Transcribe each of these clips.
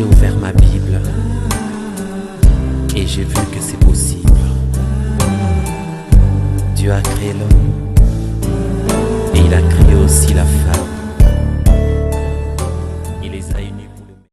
J'ai ouvert ma Bible et j'ai vu que c'est possible. Dieu a créé l'homme et il a créé aussi la femme. Il les a unis pour le même.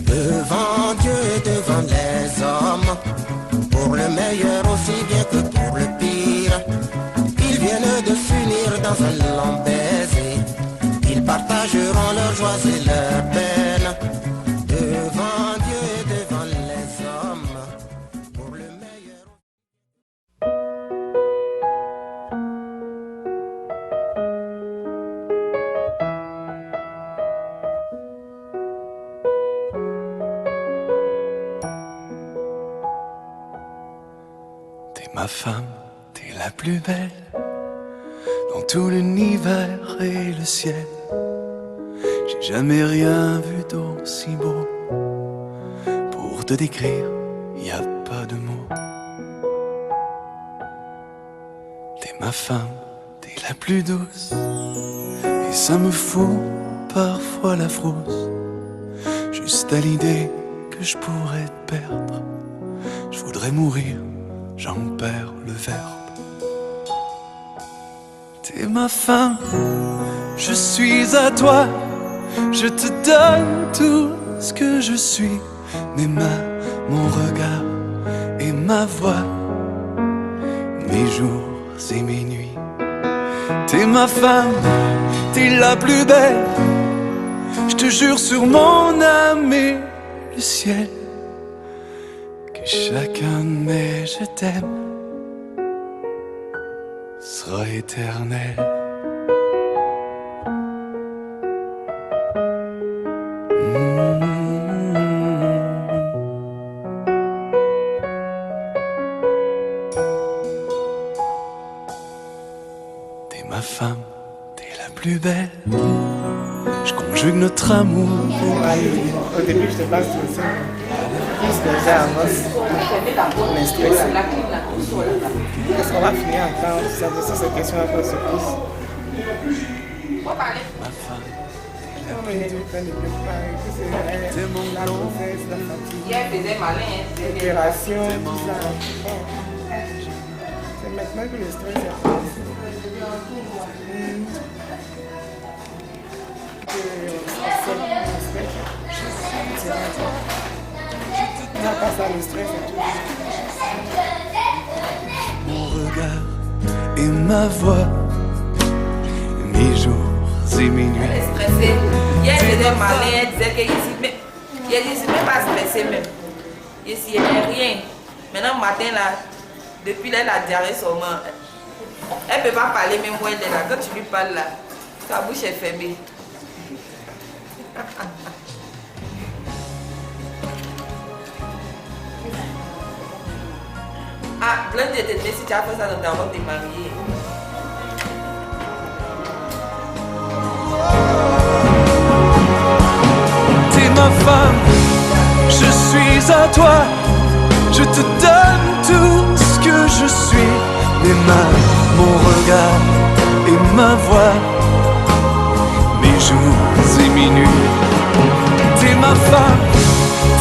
Devant Dieu et devant les hommes, pour le meilleur aussi bien que pour le pire, ils viennent de s'unir dans un long baiser. Ils partageront leurs joies et leurs peines. Devant Dieu et devant les hommes, pour le meilleur. T'es ma femme, t'es la plus belle dans tout l'univers et le ciel. J'ai jamais rien vu d'aussi beau. Pour te décrire, y a pas de mots. T'es ma femme, t'es la plus douce, et ça me fout parfois la frousse. Juste à l'idée que je pourrais te perdre, je voudrais mourir. J'en perds le verbe. T'es ma femme, je suis à toi. Je te donne tout ce que je suis. Mes mains, mon regard et ma voix, mes jours et mes nuits. T'es ma femme, t'es la plus belle. Je te jure sur mon âme et le ciel que chacun de mes je t'aime sera éternel. T'es ma femme, t'es la plus belle. Je conjugue notre amour. Au début, je te passe tout ça. Plus que j'avance, mais stressé. Est-ce qu'on va finir en temps? Ça, cette question après se pose. Ma femme, On est en train de préparer. C'est la grossesse, la fatigue, l'opération, tout ça. Bon. C'est maintenant que le stress est passé. On n'a pas ça, le stress et tout. mon regard et ma voix, mes jours et mes nuits. Elle est stressée. Hier, elle faisait malin, elle disait que ici, même pas stressée même. Ici, elle n'est rien. Maintenant, matin, là, depuis là, elle a diarrhée seulement. Elle ne peut pas parler même où elle est là. Quand tu lui parles là, sa bouche est fermée. Ah, Blanche, je te dis si tu as fait ça dans ta robe de mariée. T'es ma femme, je suis à toi. Je te donne tout ce que je suis. Mes mains, mon regard et ma voix, mes jours et mes nuits. T'es ma femme,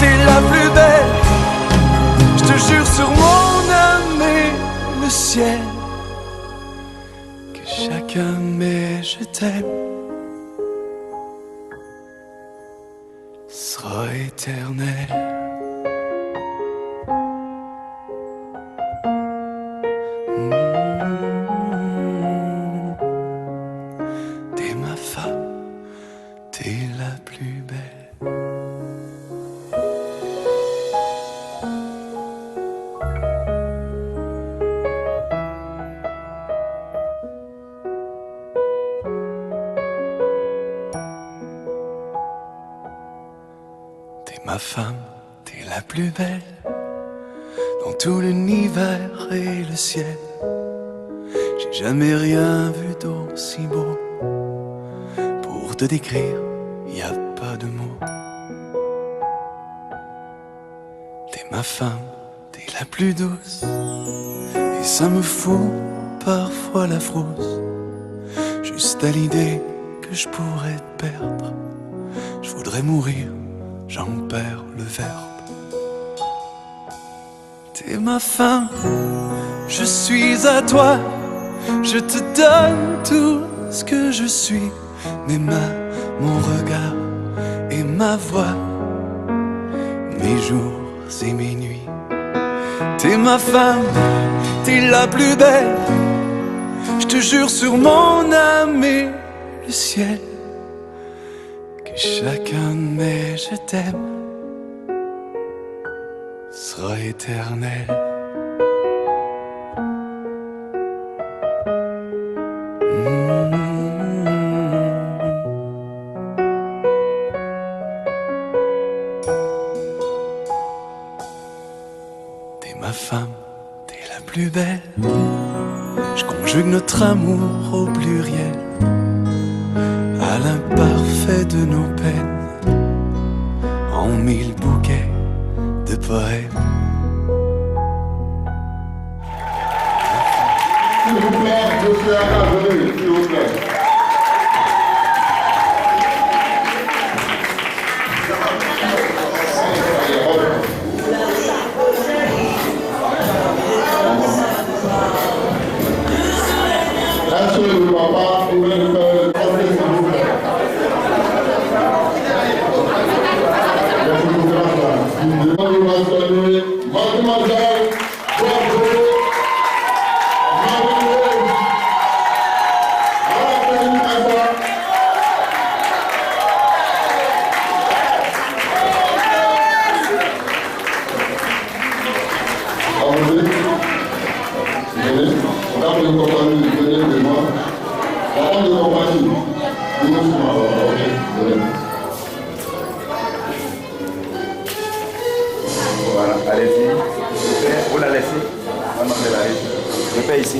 t'es la plus belle. Je te jure sur mon âme et le ciel que chacun de mes je t'aime sera éternel. T'es ma femme, t'es t'es la plus belle. T'es ma femme, t'es la plus belle. Dans tout l'univers et le ciel, j'ai jamais rien vu d'aussi beau. Pour te décrire, y a pas de mots. T'es ma femme, t'es la plus douce, et ça me fout parfois la frousse. Juste à l'idée que je pourrais te perdre, je voudrais mourir, j'en perds le verbe. T'es ma femme, je suis à toi, je te donne tout ce que je suis. Mes mains, mon regard et ma voix, mes jours et mes nuits. T'es ma femme, t'es la plus belle. Je te jure sur mon âme et le ciel que chacun de mes je t'aime sera éternel. T'es ma femme, t'es la plus belle. Je conjugue notre amour au pluriel, à l'imparfait de nos peines, en 1000 bouquets de poèmes. S'il vous plaît, monsieur Akazoli, s'il vous plaît. Est-ce que le papa pouvait nous faire porter, s'il vous plaît? Merci beaucoup, madame. Nous allons saluer mademoiselle Bravo. Voilà, allez-y. Vous la laissez. Mademoiselle, allez-y. Je paie ici.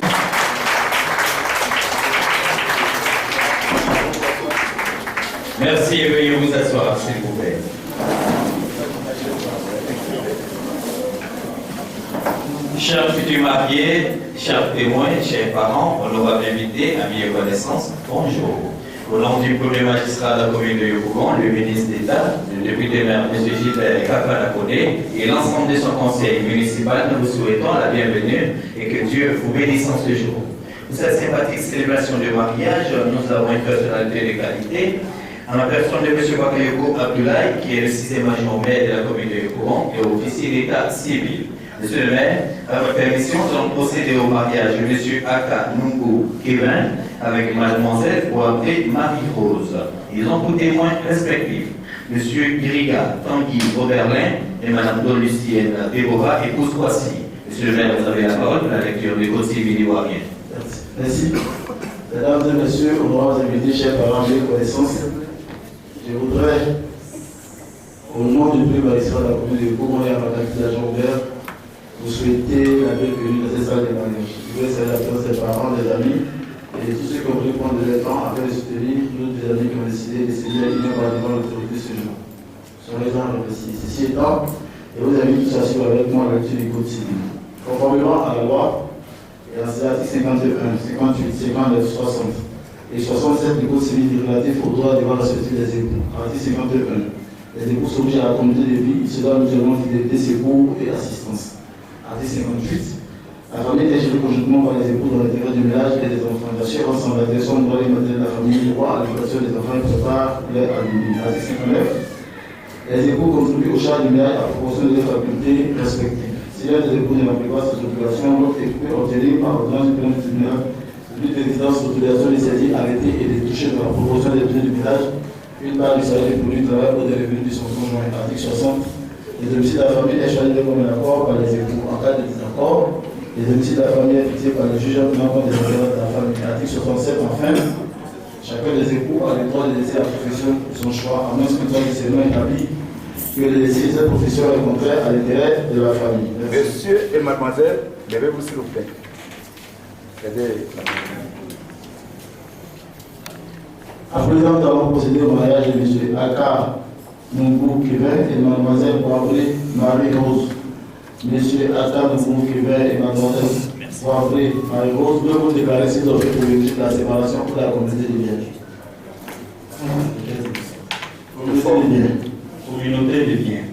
Merci et veuillez vous asseoir, s'il vous plaît. Chers futurs mariés, chers témoins, chers parents, honorables invités, amis et connaissances, bonjour. Au nom du premier magistrat de la commune de Yopougon, le ministre d'État, le député maire M. Gilbert Kafanakoné et l'ensemble de son conseil municipal, nous vous souhaitons la bienvenue et que Dieu vous bénisse en ce jour. Pour cette sympathique célébration de mariage, nous avons une personnalité de qualité, en la personne de M. Bakayoko Abdoulaye, qui est le 6e adjoint maire de la commune de Yopougon et officier d'État civil. Monsieur le maire, à votre permission, nous allons procéder au mariage de M. Aka Nungu Kevin avec Mademoiselle Boaté Marie-Rose. Ils ont pour témoins respectifs M. Iriga Tanguy Oberlin et Mme Don Lucienne Déborah épouse Poissy. Monsieur le maire, vous avez la parole pour la lecture du Code civil ivoirien. Merci. Mesdames et messieurs, honorables invités, chers parents et connaissances, je voudrais, au nom du premier magistrat de la commune de Yopougon et à ma qualité d'agent ouvert, vous souhaiter la bienvenue dans cette salle de mariage. Je voudrais saluer la présence des parents, des amis et de tous ceux qui ont voulu prendre de leur temps afin de soutenir tous les amis qui ont décidé de s'aider à devant l'autorité ce jour. Soyez-en remerciés. Ceci étant, je vous invite tous à suivre avec moi la lecture du Code civil. Conformément à la loi, et à l'article 51, 58, 59, 60 et 67 du Code civil relatif au droit devant la société des époux. Article 51. Les époux s'obligent à la communauté de vie, ils se donnent mutuellement fidélité, secours et assistance. Article 58. La famille est gérée conjointement par les époux dans l'intérêt du ménage et des enfants. L'assurance en l'attention droit et matériel de la famille, droit à l'éducation des enfants et prépare leur avenir. Article 59. Les époux contribuent aux charges du ménage à proportion de leurs facultés respectives. Si l'un des époux ne remplit pas cette obligation, l'autre époux peut obtenir par ordonnance du du tribunal de résidence l'autorisation de saisir, arrêter et de toucher dans la proportion des biens du ménage une part du salaire pour du travail ou des revenus de son conjoint. Article 60. Les domiciles de la famille est choisi de commun accord par les époux. En cas de désaccord, les domiciles de la famille est fixé par le juge en tenant compte des intérêts de la famille. Article 67. Enfin, chacun des époux a le droit de laisser la profession de son choix, à moins que soit nécessairement établi que laisser cette profession est contraire à l'intérêt de la famille. Merci. Monsieur et mademoiselle, levez-vous s'il vous plaît. À présent, nous allons procéder au mariage de M. Aka Nungou Kevin et mademoiselle Poivré Marie-Rose. M. Aka Nungou Kevin et mademoiselle Poivré Marie-Rose, doivent vous déclarer s'ils ont fait pour l'objet de la séparation pour la communauté des biens. Communauté des biens.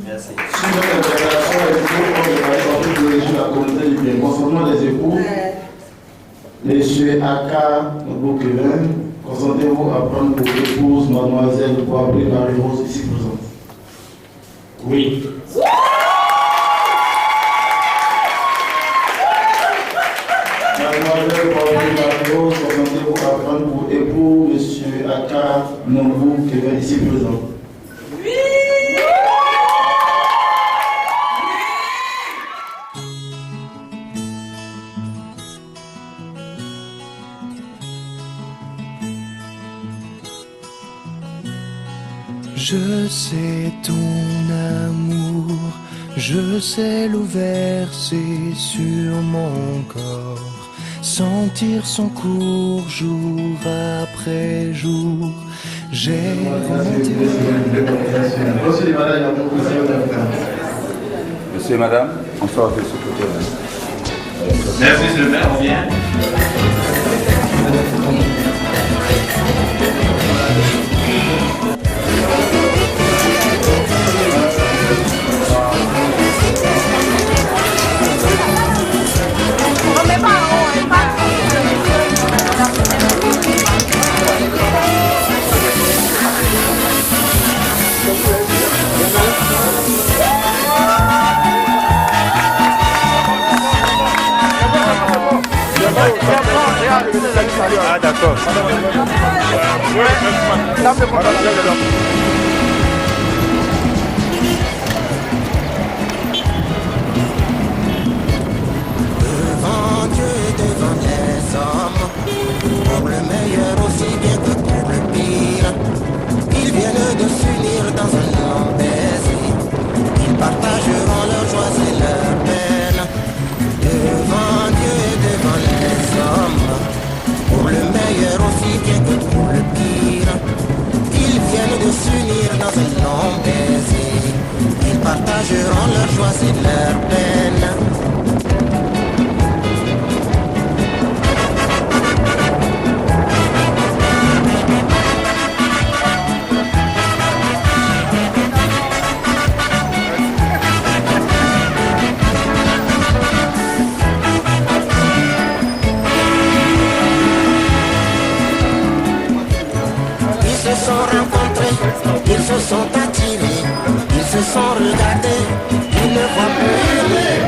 Merci. Sur notre interpellation, les époux ont de la communauté des biens. Concernant les époux, M. Aka Nungou Kevin, consentez-vous à prendre pour épouse mademoiselle Poivré Marie-Rose ici présente? Oui. Mademoiselle Poivré Marie-Rose, consentez-vous à prendre pour époux M. Aka Nungou Kevin ici présent? Je sais ton amour, je sais l'eau versée sur mon corps, sentir son cours jour après jour. J'ai Monsieur et madame, on sort de ce côté-là. Merci, monsieur le maire, on vient. Ah d'accord. Devant Dieu et devant les hommes, pour le meilleur aussi bien que pour le pire, ils viennent de s'unir dans un long baiser. Ils partageront leurs joies et leurs peines. Devant Dieu et devant les hommes, pour le meilleur aussi bien que pour le pire, ils viennent de s'unir dans un long baiser. Ils partageront leurs joies et leurs peines. Ils se sont attirés, ils se sont regardés, ils ne voient plus aimer.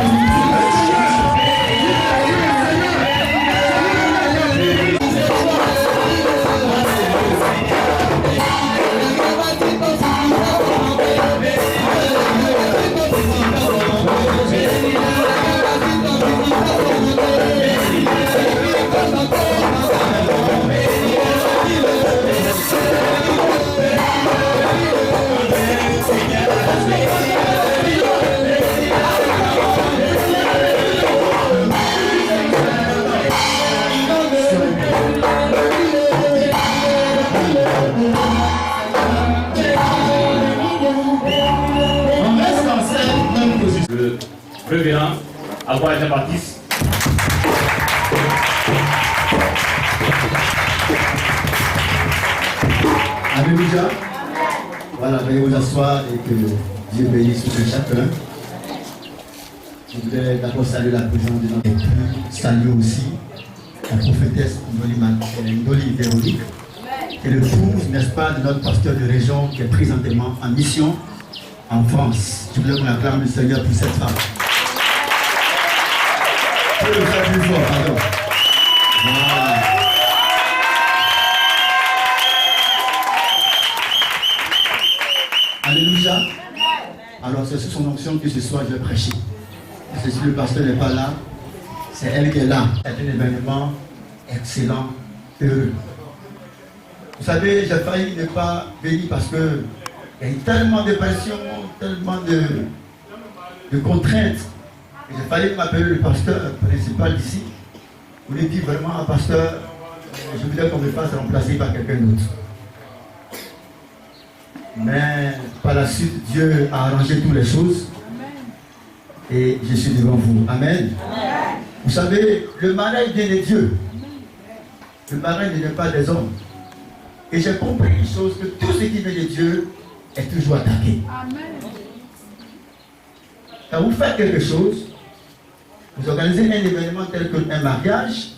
Le révérend Aboubacar Jean-Baptiste. Alléluia. Voilà, veuillez vous asseoir et que Dieu bénisse tout chacun. Je voudrais d'abord saluer la présence de notre époux, saluer aussi la prophétesse Ndoli Véronique et le l'épouse, n'est-ce pas, de notre pasteur de région qui est présentement en mission en France. Je voulais qu'on acclame le Seigneur pour cette femme. pardon. Voilà. Alléluia. Alors c'est sous son onction que ce soir je vais prêcher. Parce que si le pasteur n'est pas là, c'est elle qui est là. C'est un événement excellent, heureux. Vous savez, j'ai failli ne pas venir parce que il y a eu tellement de pression, tellement de contraintes. J'ai failli m'appeler le pasteur principal d'ici. Vous lui dites vraiment, pasteur, je voudrais qu'on me fasse remplacer par quelqu'un d'autre. Mais par la suite, Dieu a arrangé toutes les choses. Et je suis devant vous. Amen. Vous savez, le mariage vient de Dieu. Le mariage ne vient pas des hommes. Et j'ai compris une chose, que tout ce qui vient de Dieu est toujours attaqué. Quand vous faites quelque chose, vous organisez un événement tel qu'un mariage,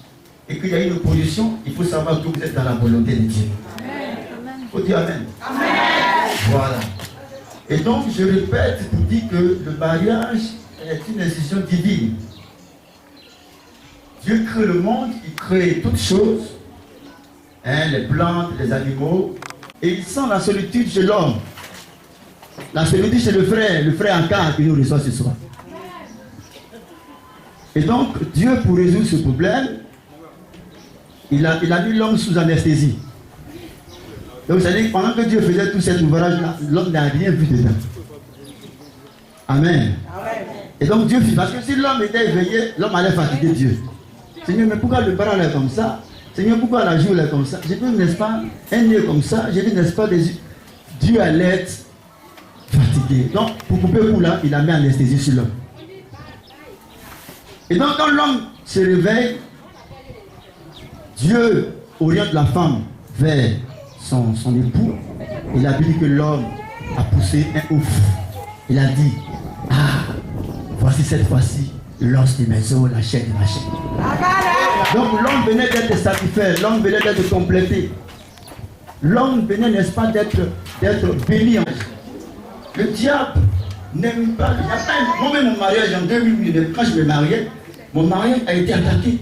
et qu'il y a une opposition, il faut savoir que vous êtes dans la volonté de Dieu. Il faut dire Amen. Amen. Voilà. Et donc, je répète pour dire que le mariage est une institution divine. Dieu crée le monde, il crée toutes choses, hein, les plantes, les animaux, et il sent la solitude chez l'homme. La solitude chez le frère en cas qui nous reçoit ce soir. Et donc, Dieu, pour résoudre ce problème, il a mis l'homme sous anesthésie. Donc, c'est-à-dire que pendant que Dieu faisait tout cet ouvrage-là, l'homme n'a rien vu dedans. Amen. Et donc, Dieu fit. Parce que si l'homme était éveillé, l'homme allait fatiguer Dieu. Seigneur, mais pourquoi le bras est comme ça? Seigneur, pourquoi la joue est comme ça? J'ai dit, n'est-ce pas, un nez comme ça? J'ai dit, n'est-ce pas, des yeux? Dieu allait être fatigué. Donc, pour couper le coup là, il a mis anesthésie sur l'homme. Et donc, quand l'homme se réveille, Dieu oriente la femme vers son époux. Il a dit que l'homme a poussé un ouf. Il a dit, ah, voici cette fois-ci l'os de mes os, la chair de ma chair. Donc l'homme venait d'être satisfait, l'homme venait d'être complété. L'homme venait, n'est-ce pas, d'être béni. Le diable n'aime pas. Moi-même, mon mariage en 2008, quand je me mariais, mon mariage a été attaqué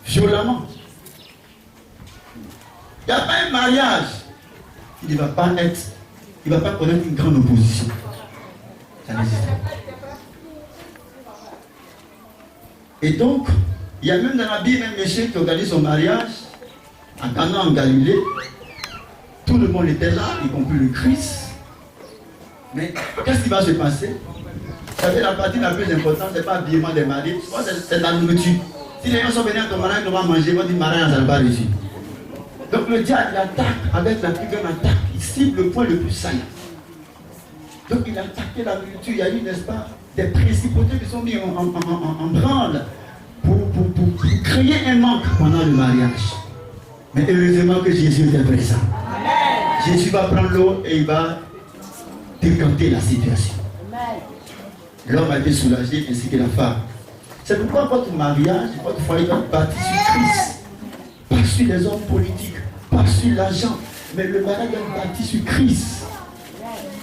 violemment. Il n'y a pas un mariage qui ne va pas être, il ne va pas connaître une grande opposition. Ça n'existe pas. Et donc, il y a même dans la Bible un monsieur qui organise son mariage en Cana, en Galilée. Tout le monde était là, y compris le Christ. Mais qu'est-ce qui va se passer? Vous savez, la partie la plus importante, ce n'est pas l'habillement des maris, c'est la nourriture. Si les gens sont venus à ton mariage, ils vont manger, ils vont dire mariage, ça ne va pas réussir. Donc le diable, il attaque avec la plus grande attaque. Il cible le point le plus saillant. Donc il a attaqué la nourriture. Il y a eu, n'est-ce pas, des principautés qui sont mis en branle pour créer un manque pendant le mariage. Mais heureusement que Jésus était présent. Amen. Jésus va prendre l'eau et il va décanter la situation. L'homme a été soulagé ainsi que la femme. C'est pourquoi votre mariage, votre foyer doit bâtir sur Christ. Pas sur les hommes politiques, pas sur l'argent, mais le mariage doit bâtir sur Christ.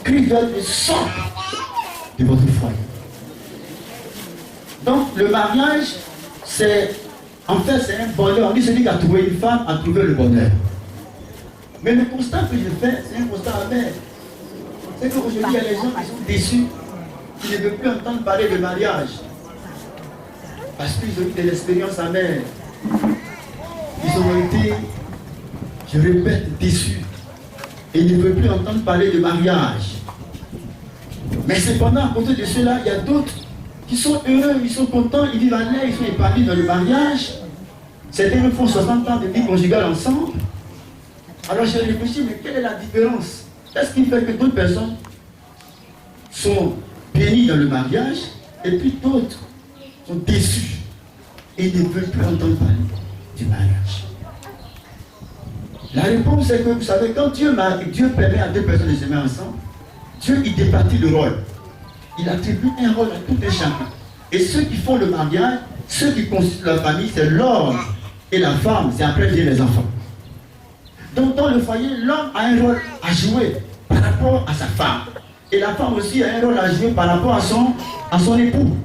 Christ doit être le centre de votre foyer. Donc le mariage, c'est en fait c'est un bonheur. On dit celui qui a trouvé une femme a trouvé le bonheur. Mais le constat que je fais, c'est un constat amer. C'est qu'aujourd'hui il y a des gens qui sont déçus, qui ne veulent plus entendre parler de mariage. Parce qu'ils ont eu de l'expérience amère. Ils ont été, je répète, déçus. Et ils ne veulent plus entendre parler de mariage. Mais cependant, à côté de cela, il y a d'autres qui sont heureux, ils sont contents, ils vivent à l'aise, ils sont épanouis dans le mariage. Certains font 60 ans de vie conjugale ensemble. Alors j'ai réfléchi, mais quelle est la différence? Qu'est-ce qui fait que d'autres personnes sont bénies dans le mariage et puis d'autres sont déçus et ne veulent plus entendre parler du mariage? La réponse est que, vous savez, quand Dieu permet à deux personnes de se mettre ensemble, Dieu il départit le rôle. Il attribue un rôle à tout un chacun. Et ceux qui font le mariage, ceux qui constituent la famille, c'est l'homme et la femme, c'est après viennent les enfants. Donc dans le foyer, l'homme a un rôle à jouer par rapport à sa femme. Et la femme aussi a un rôle à jouer par rapport à son époux.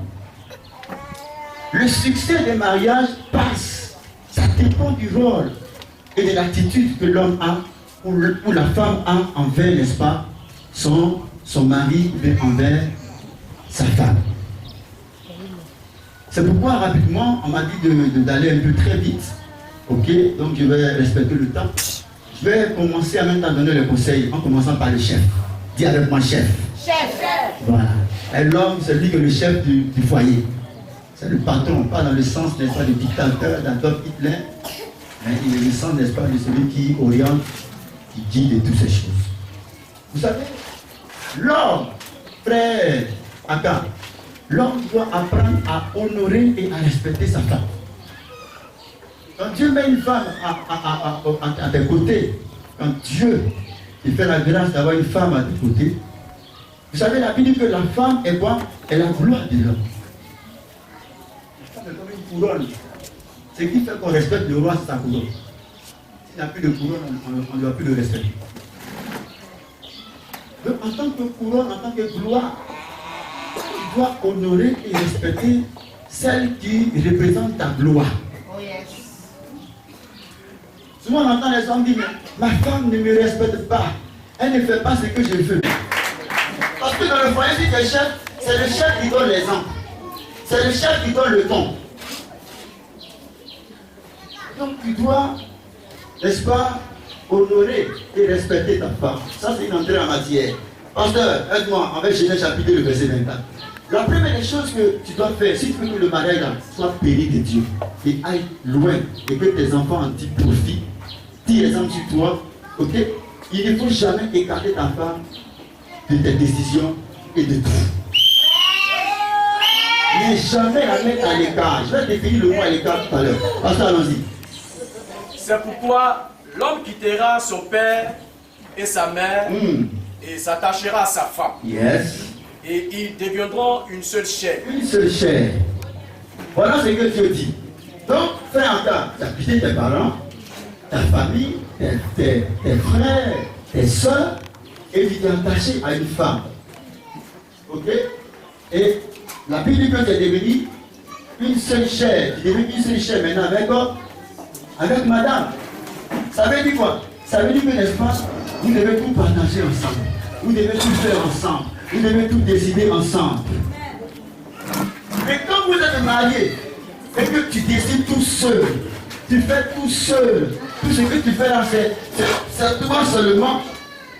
Le succès des mariages passe. Ça dépend du rôle et de l'attitude que l'homme a ou la femme a envers, n'est-ce pas, son mari ou envers sa femme. C'est pourquoi rapidement, on m'a dit d'aller un peu très vite. Ok, donc je vais respecter le temps. Je vais commencer en même temps à donner le conseil en commençant par le chef. Dis avec moi chef. Chef. Voilà. Et l'homme, c'est lui qui est le chef du foyer. C'est le patron, pas dans le sens, n'est-ce pas, du dictateur, d'Adolf Hitler. Mais il est le sens, n'est-ce pas, de celui qui oriente, qui guide et toutes ces choses. Vous savez, l'homme, frère Aka, l'homme doit apprendre à honorer et à respecter sa femme. Quand Dieu met une femme à tes côtés, quand Dieu te fait la grâce d'avoir une femme à tes côtés, vous savez, la Bible dit que la femme est quoi? Elle est la gloire de l'homme. La femme est comme une couronne. Ce qui fait qu'on respecte le roi, c'est sa couronne. S'il n'y a plus de couronne, on ne doit plus le respecter. Donc, en tant que couronne, en tant que gloire, tu dois honorer et respecter celle qui représente ta gloire. Oh yes. Souvent on entend les hommes dire, mais ma femme ne me respecte pas. Elle ne fait pas ce que je veux. Parce que dans le foyer, si tu es chef, c'est le chef qui donne l'exemple. C'est le chef qui donne le ton. Donc tu dois, n'est-ce pas, honorer et respecter ta femme. Ça, c'est une entrée en matière. Pasteur, aide-moi avec Genèse chapitre le verset 24. La première des choses que tu dois faire, si tu veux que le mariage soit béni de Dieu et aille loin et que tes enfants en tirent profit, tire exemple sur toi, ok? Il ne faut jamais écarter ta femme de tes décisions et de tout. Mais jamais la mettre à l'écart. Je vais définir le mot à l'écart tout à l'heure. Pasteur, allons-y. C'est pourquoi l'homme quittera son père et sa mère et s'attachera à sa femme. Yes. Et ils deviendront une seule chair. Une seule chair. Voilà ce que Dieu dit. Donc, fais un cas. Tu as quitté tes parents, ta famille, tes frères, tes soeurs, et tu t'es attaché à une femme. Ok? Et la Bible dit que tu es devenu une seule chair. Tu es devenu une seule chair maintenant avec madame. Ça veut dire quoi? Ça veut dire que, n'est-ce pas, vous devez tout partager ensemble. Vous devez tout faire ensemble. Vous devez tout décider ensemble. Mais quand vous êtes mariés et que tu décides tout seul, tu fais tout seul, tout ce que tu fais là, c'est toi seulement.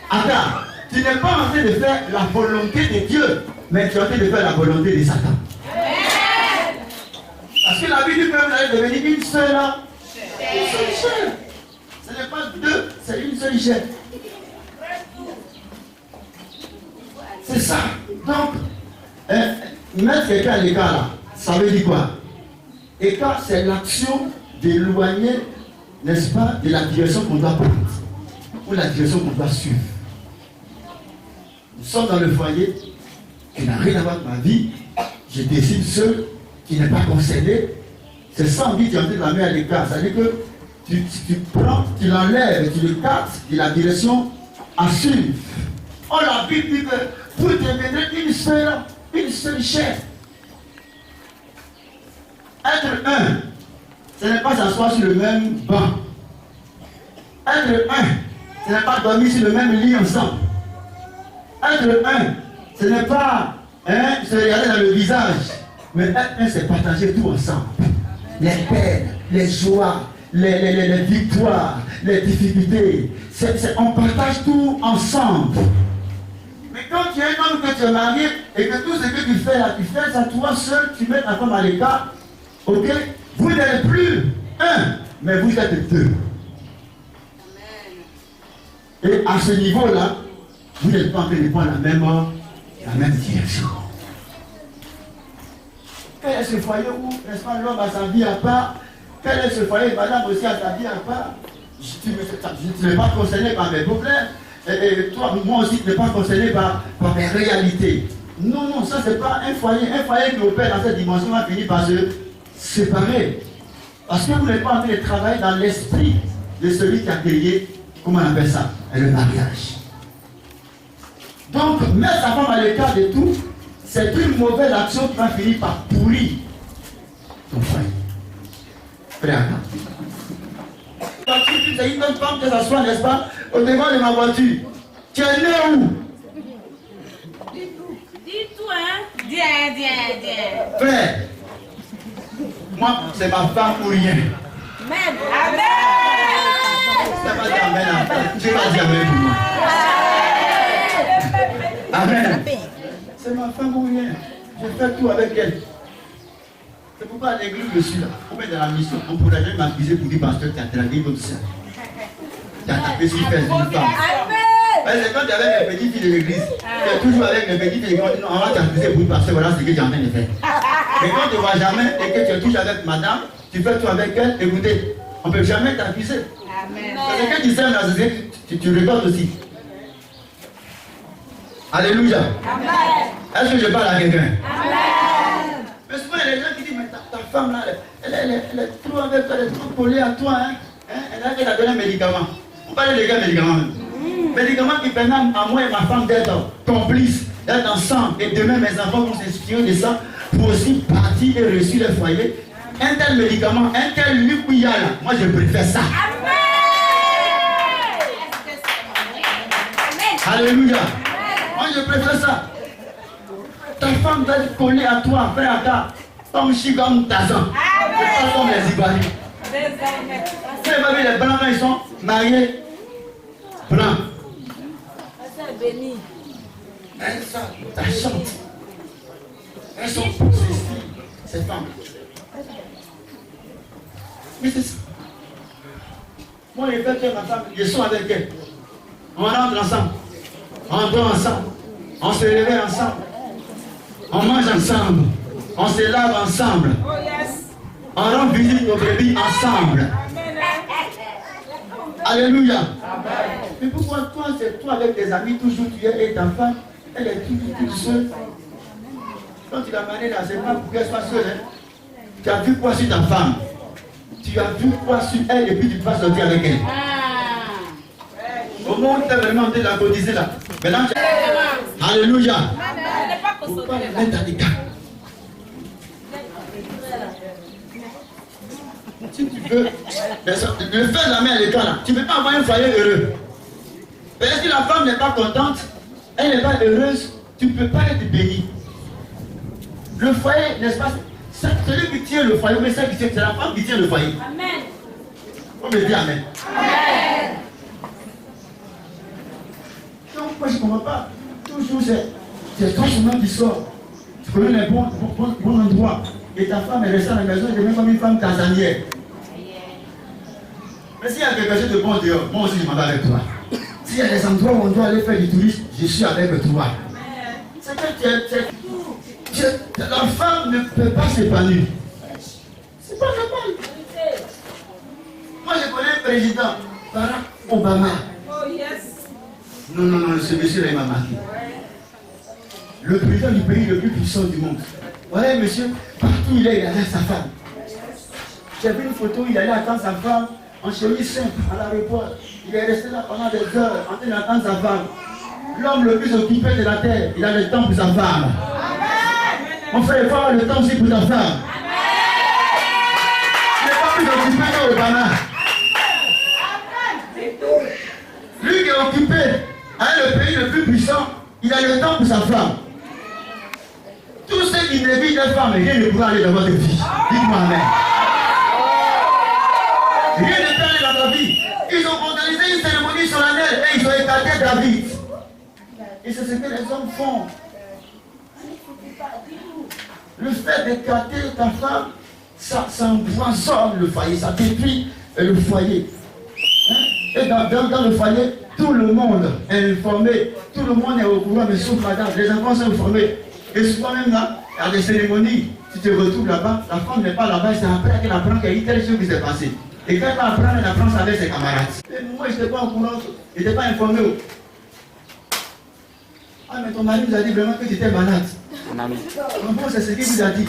Attends, tu n'es pas en train de faire la volonté de Dieu, mais tu es en train de faire la volonté de Satan. Parce que la Bible dit que vous allez devenir une seule là. Une seule chair. Ce n'est pas deux, c'est une seule chair. C'est ça. Donc, mettre quelqu'un à l'écart là, ça veut dire quoi? Écart, c'est l'action d'éloigner, n'est-ce pas, de la direction qu'on doit prendre ou la direction qu'on doit suivre. Nous sommes dans le foyer, qui n'a rien à voir avec ma vie, je décide seul, qui n'est pas concerné. C'est ça, on dit, tu es en train de la mettre à l'écart. C'est-à-dire que tu prends, tu l'enlèves, tu l'écartes de la direction à suivre. Oh, la Bible dit que vous deviendrez une seule chair. Être un, ce n'est pas s'asseoir sur le même banc. Être un, ce n'est pas dormir sur le même lit ensemble. Être un, ce n'est pas se regarder dans le visage. Mais être un, c'est partager tout ensemble. Les peines, les joies, les victoires, les difficultés. On partage tout ensemble. Mais quand tu es un homme que tu es marié et que tout ce que tu fais là, tu fais ça toi seul, tu mets ta femme à l'écart, ok? Vous n'êtes plus un, mais vous êtes deux. Et à ce niveau-là, vous n'êtes pas en train de prendre la même direction. Quel est ce foyer où, n'est-ce pas, l'homme a sa vie à part? Quel est ce foyer, madame aussi a sa vie à part? Tu n'es pas concerné par mes problèmes. Et toi, moi aussi, tu n'es pas concerné par mes réalités. Non, non, ça c'est pas un foyer. Un foyer qui opère dans cette dimension va finir par se séparer. Parce que vous n'êtes pas en train de travailler dans l'esprit de celui qui a créé, comment on appelle ça, le mariage. Donc, mettre sa femme à l'écart de tout, c'est une mauvaise action qui va finir par pourrir ton foyer. Frère, tu es une autre femme que ça soit, n'est-ce pas, au devant de ma voiture. Tu es né où? Dis tout, hein? Dis. Frère, moi, c'est ma femme ou rien. Amen. C'est pas dit amen, tu vas dire amen pour moi. Amen. C'est ma femme ou rien. Je fais tout avec elle. C'est pourquoi à l'église, je suis là. On met dans la mission. On pourrait jamais m'accuser pour dire pasteur, tu as dragué comme ça. Tu as tapé sur une femme. C'est quand tu es avec les petites filles de l'église, tu es toujours avec les petites filles, non, on va t'accuser pour dire pasteur, voilà ce que tu es en train de faire. Mais quand tu ne vois jamais et que tu es toujours avec madame, tu fais tout avec elle, écoutez, on ne peut jamais t'accuser. Parce que tu sais dans la société, tu regardes aussi. Alléluia. Est-ce que je parle à quelqu'un? Mais souvent, il y a des gens qui disent, mais ta femme là, elle est trop avec toi, elle est trop collée à toi. Elle a donné un médicament. Vous parlez des gars médicaments même. Médicaments qui permettent à moi et ma femme d'être complices, d'être ensemble. Et demain, mes enfants vont s'inspirer de ça pour aussi partir et réussir le foyer. Un tel médicament, un tel lupouilla là, moi je préfère ça. Alléluia. Moi je préfère ça. Ta femme doit être collée à toi, frère à toi, comme Chiga ou Tazan. Pas comme les Ivoiriens. Vous avez vu les blancs quand ils sont mariés blancs. Elles sont tachantes. Elles sont possessives, ces femmes. Mais c'est ça. Moi, je fais que ma femme, je suis avec elle. On rentre ensemble. On dort ensemble. On se réveille ensemble. On mange ensemble. On se lave ensemble. On rend visite aux bébés ensemble. Alléluia. Mais pourquoi toi, c'est toi avec tes amis, toujours tu es et ta femme, elle est toute seule. Quand tu l'as mariée là, c'est pas pour qu'elle soit seule. Hein. Tu as vu quoi sur ta femme? Tu as vu quoi sur elle et puis tu vas sortir avec elle. Au moment où tu as vraiment de la cotiser là. Maintenant, alléluia. Pourquoi les mettre à l'écart? Si tu veux, le faire de la main à l'écart là, tu ne peux pas avoir un foyer heureux. Mais si la femme n'est pas contente, elle n'est pas heureuse, tu ne peux pas être béni. Le foyer, n'est-ce pas? C'est celui qui tient le foyer, mais c'est la femme qui tient le foyer. Amen. On me dit amen. Amen. Donc moi je ne comprends pas. Toujours c'est ton chemin qui sort. Tu connais les bons endroits. Et ta femme est restée à la maison, elle devient comme une femme casanière. Mais s'il y a quelque chose de bon dehors, moi aussi je m'en vais avec toi. S'il y a des endroits où on doit aller faire du tourisme, je suis avec toi. C'est que la femme ne peut pas s'épanouir. C'est pas capable. Moi je connais un président, Barack Obama. Non, ce monsieur là il m'a marqué. Le président du pays le plus puissant du monde. Voilà monsieur, partout il est avec sa femme. J'ai vu une photo, il allait attendre sa femme en chemise simple à l'aéroport. Il est resté là pendant des heures en train d'attendre sa femme. L'homme le plus occupé de la terre, il a le temps pour sa femme. Mon frère, il faut avoir le temps aussi pour ta femme. Il n'est pas plus occupé que Obama. Lui qui est occupé avec le pays le plus puissant, il a le temps pour sa femme. Tous ceux qui dévient des femmes, rien ne pourra aller dans votre vie. Dites-moi amen. Rien ne peut aller dans ta vie. Ils ont organisé une cérémonie solennelle et ils ont écarté David. Et c'est ce que les hommes font. Le fait d'écarter ta femme, ça empoisonne le foyer, ça détruit le foyer. Hein? Et dans le foyer, tout le monde est informé, tout le monde est au courant, mais sauf madame, les enfants sont informés. Et souvent même là, il y a des cérémonies, si tu te retrouves là-bas, la femme n'est pas là-bas, c'est après qu'elle apprend qu'il y a eu telle chose qui s'est passée. Et quand elle apprend, elle apprend ça avec ses camarades. Et moi, je n'étais pas au courant, je n'étais pas informé. Ah, mais ton mari nous a dit vraiment que tu étais malade. En gros, c'est ce qu'il vous a dit.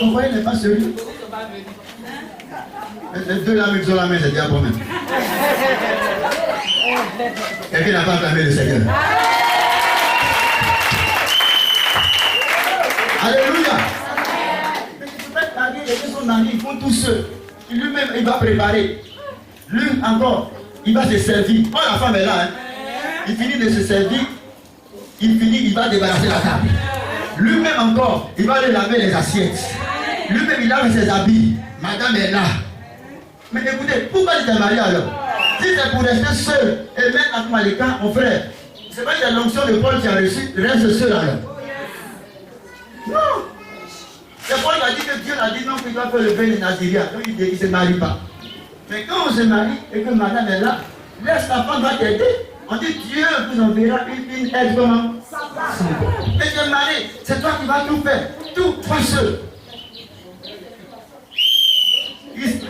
Ton foyer n'est pas sérieux. Les deux là, ils ont la main, c'est déjà bon même. Quelqu'un n'a pas acclamé le Seigneur. Alléluia. ceux qui lui-même il va préparer. Lui encore, il va se servir. Oh, la femme est là, hein. Il finit de se servir, il va débarrasser la table. Lui-même encore, il va aller laver les assiettes. Lui-même, il lave ses habits. Madame est là. Mais écoutez, pourquoi il est marié alors? Si c'est pour rester seul et mettre à Malika, mon frère, c'est pas que l'onction de Paul qui a reçu, reste seul alors. Non. C'est Paul qui a dit que Dieu a dit non, qu'il doit faire le bain de Naziria. Donc il ne se marie pas. Mais quand on se marie et que madame est là, laisse la femme va t'aider. On dit Dieu vous enverra une aide comment? Mais tu es marié, c'est toi qui vas tout faire. Tout, toi seul.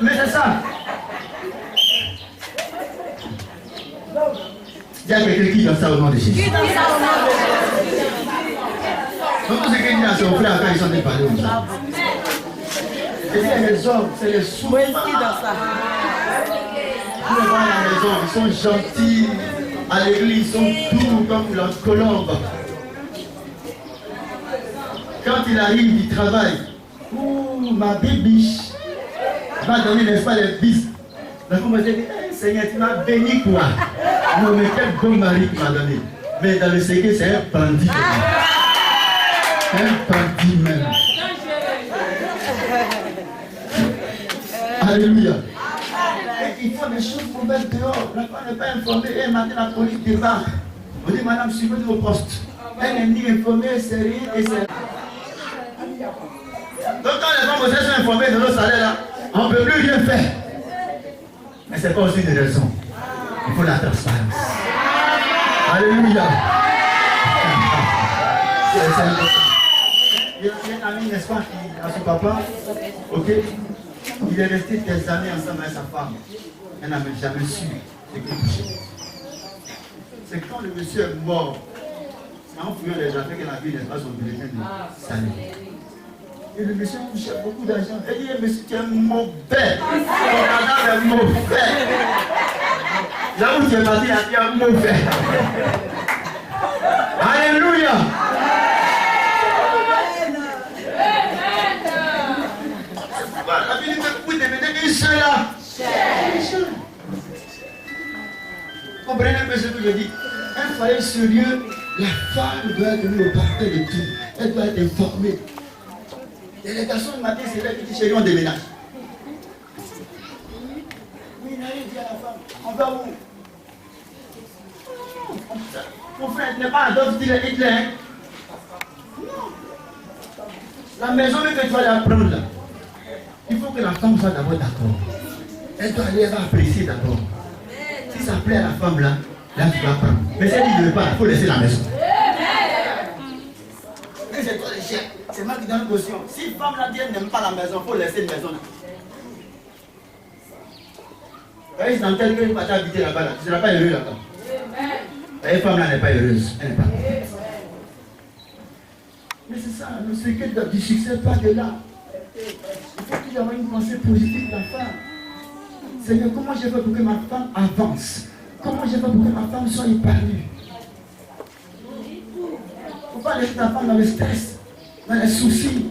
Mais c'est ça. Il y a quelqu'un qui donne ça au nom de Jésus. Qui donne ça au nom de Jésus? Donc tout ce qu'il dit à son frère quand ils sont parlés aux gens. Et c'est les hommes, c'est les souffrants. Qui dans ça? Tous les gens à la maison, ils sont gentils. À l'église, ils sont doux comme la colombe. Quand il arrive, il travaille. Ouh, ma bibiche va donner, n'est-ce pas, les bis. La femme m'a dit, hey, Seigneur, tu m'as béni quoi? Non, mais quel bon mari tu m'as donné. Mais dans le secret, c'est un bandit. Un bandit même. Alléluia. Et il faut des choses pour mettre dehors. La femme n'est pas informée. Et maintenant, la police débarque. On dit, madame, suivez au poste. Elle n'est ni informée, c'est rien et c'est. Donc quand les femmes sont informées de nos salaires là, on ne peut plus rien faire. Mais ce n'est pas aussi une raison. Il faut la transparence. Alléluia. Il y a un ami, n'est-ce pas, qui a son papa. Ok. Il est resté des années ensemble avec sa femme. Elle n'a jamais su ce qu'il touchait. C'est quand le monsieur est mort, en fouillant les affaires qu'il a vu, n'est-ce pas, son bulletin de salut. Et le monsieur touchait beaucoup d'argent. Elle dit, monsieur, tu es mauvais. Ton madame est mauvais. Là où tu es parti, tu es mauvais. Alléluia. La Bible dit que vous devenez une seule là. Comprenez un peu ce que je dis. Un foyer sérieux, la femme doit être au parfait de tout. Elle doit être informée. Et les garçons le matin, c'est là que tu chéris, on déménage. Oui, il a rien dit à la femme. On va où? Mon frère n'est pas Adolf Hitler. Hein? Non. La maison que tu vas aller apprendre là, il faut que la femme soit d'abord d'accord. Elle doit aller, elle va apprécier d'abord. Si ça plaît à la femme là, là tu vas prendre. Mais si elle dit de ne pas, il faut laisser la maison. Et c'est toi le chien. C'est moi qui donne caution. Si une femme là dit elle n'aime pas la maison, il faut laisser une maison là. Quand ils s'entendent que tu vas t'habiter là-bas, là, tu ne seras pas heureux là-bas. Une femme là n'est pas heureuse. Elle n'est pas. Mais c'est ça, le secret du succès part de là. Il faut qu'il y ait une pensée positive de la femme. Seigneur, comment je fais pour que ma femme avance? Comment je fais pour que ma femme soit épanouie? Il ne faut pas laisser ta femme dans le stress, dans les soucis,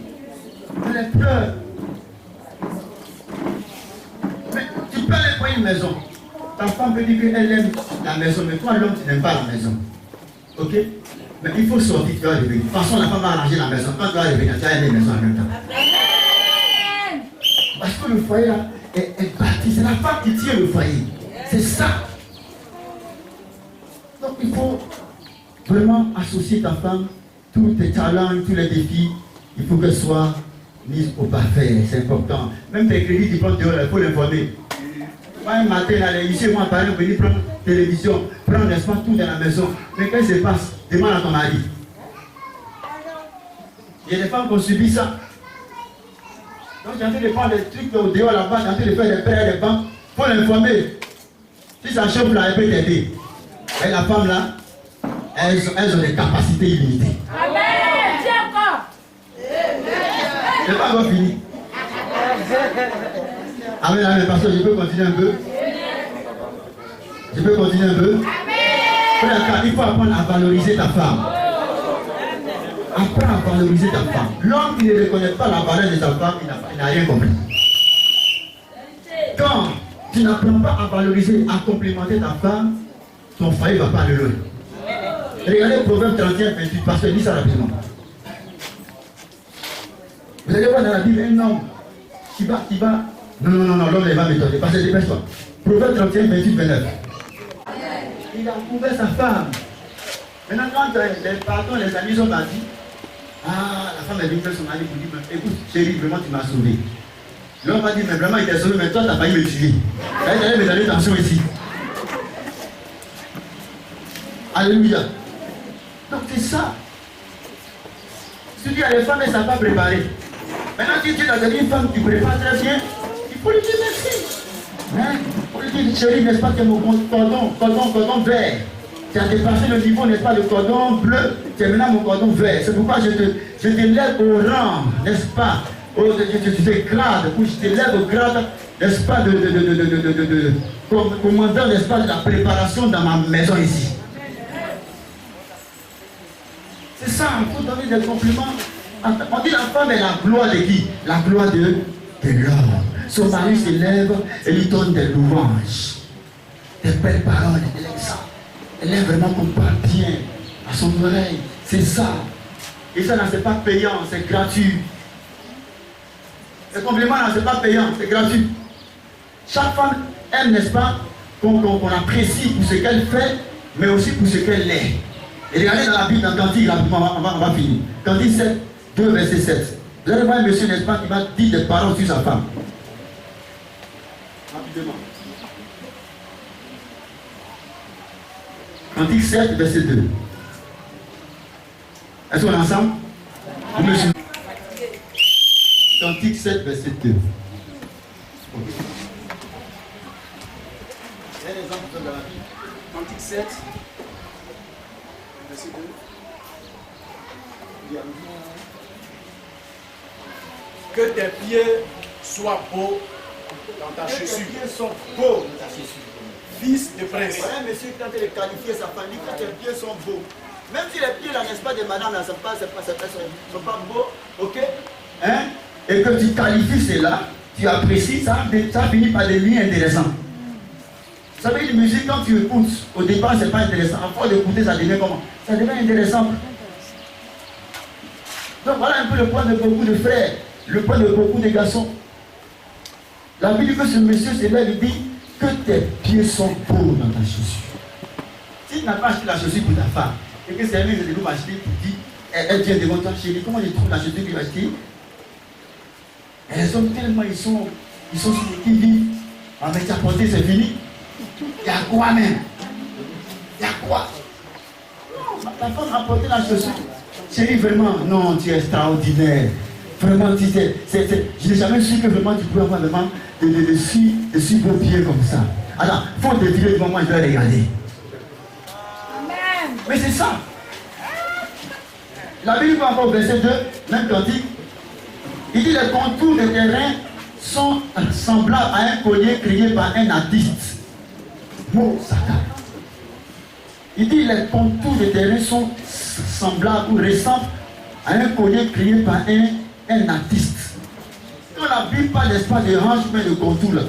dans les pleurs. Mais tu peux aller pour une maison. Ta femme peut dire qu'elle aime la maison, mais toi, l'homme, tu n'aimes pas la maison. Ok? Mais il faut sortir, tu dois revenir. De toute façon, la femme va arranger la maison. Quand tu vas revenir, tu vas aimer la maison en même temps. Parce que le foyer là est bâti. C'est la femme qui tient le foyer. C'est ça. Donc il faut vraiment associer ta femme, tous tes talents, tous les défis. Il faut qu'elle soit mise au parfait. C'est important. Même tes crédits qui prennent dehors, il faut l'informer. Pas un matin, là, les lycées vont apparaître, venir prendre télévision, prendre n'est-ce pas tout dans la maison. Mais qu'est-ce qui se passe? Demande à ton mari. Il y a des femmes qui ont subi ça. Donc j'ai envie de prendre des trucs au dehors là-bas, j'ai envie de faire des prêts, des banques. Il faut l'informer. Si ça chauffe là, elle peut t'aider. Et la femme là, elles ont des capacités illimitées. Amen. Tiens encore. C'est pas encore fini. Amen, amen, pasteur, je peux continuer un peu? Je peux continuer un peu? Frère, il faut apprendre à valoriser ta femme. Apprends à valoriser ta femme. L'homme qui ne reconnaît pas la valeur de sa femme, il n'a rien compris. quand tu n'apprends pas à valoriser, à complimenter ta femme, ton foyer ne va pas aller loin. Regardez le Proverbe 31, 28, parce que dit ça rapidement. Vous allez voir dans la Bible un homme qui va. Non, l'homme il va m'étonner, parce que dépêche-toi. Proverbe 31, 28, 29. Il a couvert sa femme. Maintenant, quand les patrons, les amis sont partis, la femme est venue faire son mari pour dire, écoute, chérie, vraiment tu m'as sauvé. L'homme va dire, mais vraiment il t'a sauvé, mais toi tu n'as pas failli me tuer. Tu allais me donner tension ici. Alléluia. Donc c'est ça. Si tu dis à les femmes, elles ne savent pas préparer. Maintenant, si tu as donné une femme qui prépare très bien, il faut lui dire merci. Hein? Il faut lui dire, chérie, n'est-ce pas que mon cordon vert. Tu as dépassé le niveau, n'est-ce pas, le cordon bleu, tu es maintenant mon cordon vert. C'est pourquoi je te lève au rang, n'est-ce pas? Je te grade, je te lève au grade, n'est-ce pas, comme commandant, n'est-ce pas, de la préparation dans ma maison ici. C'est ça, il faut donner des compliments. On dit la femme est la gloire de qui? La gloire de l'homme. Son mari se lève et lui donne des louanges, des belles paroles, de l'exemple. Elle est vraiment qu'on parle bien à son oreille. C'est ça. Et ça, c'est pas payant, c'est gratuit. Les compliments, c'est pas payant, c'est gratuit. Chaque femme aime, n'est-ce pas, qu'on apprécie pour ce qu'elle fait, mais aussi pour ce qu'elle est. Et regardez dans la Bible, dans Cantique, on va finir. Cantique 7, 2, verset 7. Vous allez voir un monsieur, n'est-ce pas, qui va dire des paroles sur sa femme. Rapidement. Cantique 7, verset 2. Est-ce qu'on est ensemble? Monsieur. Cantique 7, verset 2. Okay. Il y a des exemples dans la Bible. Cantique 7, verset 2. Que tes pieds soient beaux dans ta chaussure. Tes pieds sont beaux dans ta chaussure. Fils de prince. Voilà, monsieur, quand il est qualifié, sa famille, quand tes pieds sont beaux. Même si les pieds, là, n'est-ce pas, des madames, là, ne sont pas beaux, ok? Hein? Et que tu qualifies cela, tu apprécies, ça finit par devenir intéressant. Vous savez, une musique, quand tu écoutes, au départ, c'est pas intéressant. À force d'écouter, ça devient comment? Ça devient intéressant. Donc voilà un peu le point de beaucoup de frères, le point de beaucoup de garçons. La Bible dit que ce monsieur se lève et dit que tes pieds sont beaux dans ta chaussure. Si tu n'as pas acheté la chaussure pour ta femme, et que c'est un mec de nous acheter pour dire, elle vient devant toi, chérie, comment je trouve la chaussure qu'il va acheter? Elles sont tellement, ils sont sur les qui disent, ah mais tu as porté, c'est fini. Il y a quoi même? Il y a quoi? La femme a porté la chaussure. Chérie, vraiment, non, tu es extraordinaire. Vraiment, tu sais, je n'ai jamais su que vraiment tu pouvais avoir vraiment de suivre vos pieds comme ça. Alors, il faut te dire devant moi, je vais regarder. Amen. Mais c'est ça. La Bible va encore au verset 2, même cantique. Il dit les contours des terrains sont semblables à un collier créé par un artiste. Mot Satan. Il dit les contours des terrains sont semblables ou ressemblent à un collier créé par un artiste. Quand la Bible parle d'espace de hanche, mais de contour là,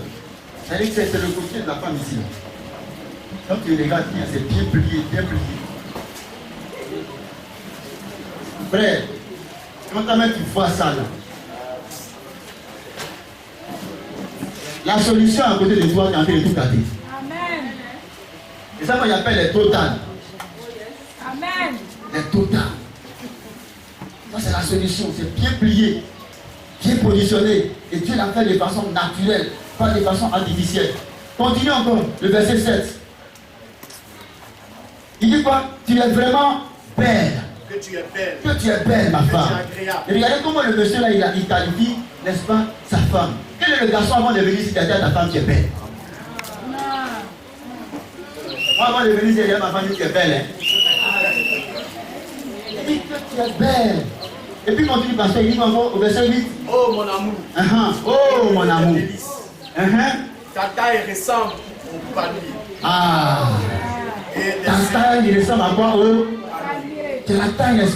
c'est-à-dire que c'est le côté de la femme ici. Quand tu regardes bien, c'est bien plié, bien plié. Frère, quand même tu vois ça là, la solution à côté de toi, tu es en train de tout gâter. Amen. Et ça, moi, j'appelle les totales. Amen. Les totales. Ça, c'est la solution. C'est bien plié, bien positionné. Et Dieu l'a fait de façon naturelle, pas de façon artificielle. Continue encore, le verset 7. Il dit quoi? Tu es vraiment belle. Que tu es belle. Que tu es belle, ma femme. Que tu es agréable. Et regardez comment le monsieur là, il qualifie, n'est-ce pas, sa femme. Quel est le garçon avant de venir si tu as dit à ta femme qui est belle? Moi, avant de venir dire à ma femme qui est belle, hein. Il dit que tu es belle. Et puis continue parce qu'il dit encore au verset 8. Oh mon amour. Oh mon amour. Ta taille ressemble au palmier. Ah. Ta taille ressemble à quoi? Oh. Tu as la taille,